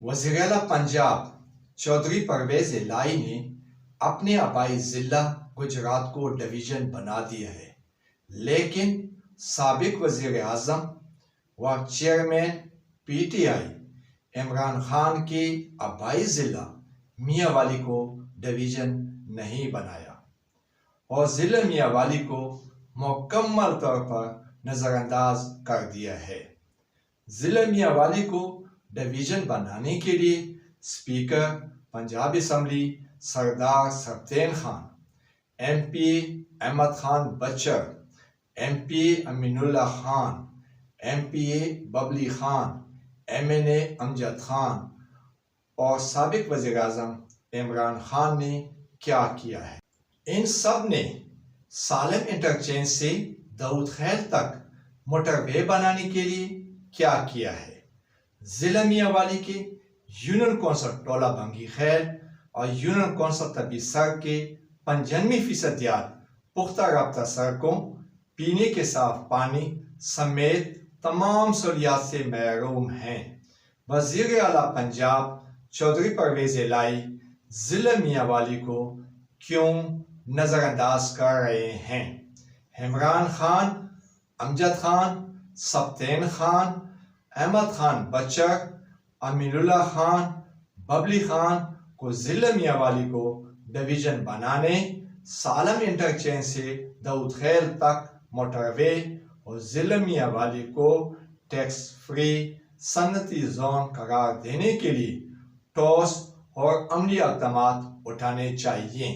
वज़ीर-ए-आला पंजाब चौधरी परवेज इलाही ने अपने आबाई ज़िला गुजरात को डिवीज़न बना दिया है, लेकिन साबिक वज़ीर आज़म व चेयरमैन PTI इमरान खान के आबाई ज़िला मियांवाली को डिवीज़न नहीं बनाया और ज़िला मियांवाली को मुकम्मल तौर पर नज़रअंदाज कर दिया है। ज़िला मियांवाली को डिवीज़न बनाने के लिए स्पीकर पंजाब असम्बली सरदार सफदेन Khan, MP Ahmad Khan बच्चर, MP Aminullah Khan, MPA Babli Khan, MNA Amjad Khan और साबिक वज़ीर आज़म इमरान खान ने क्या किया है। इन सब ने सालम इंटरचेंज से दाऊद खैल तक मोटरवे बनाने के लिए क्या किया है। ज़िला मियांवाली के यूनियन कौंसल टोला बंगी खैल और यूनियन कौंसल तबी सड़क के 95% पुख्ता रब्ता सड़कों, पीने के साफ पानी समेत तमाम सहूलियात से महरूम हैं। वज़ीर-ए-आला पंजाब चौधरी परवेज इलाही ज़िला मियांवाली को क्यों नज़रअंदाज कर रहे हैं। इमरान खान, अमजद खान, सफदेन खान, अहमद खान बच्चर, अमीनुल्लाह खान, बबली खान को ज़िला मियांवाली को डिवीज़न बनाने, सालम इंटरचेंज से दाऊद खैल तक मोटरवे और ज़िला मियांवाली को टैक्स फ्री सनती जोन करार देने के लिए ठोस और अमली इक़दाम उठाने चाहिए।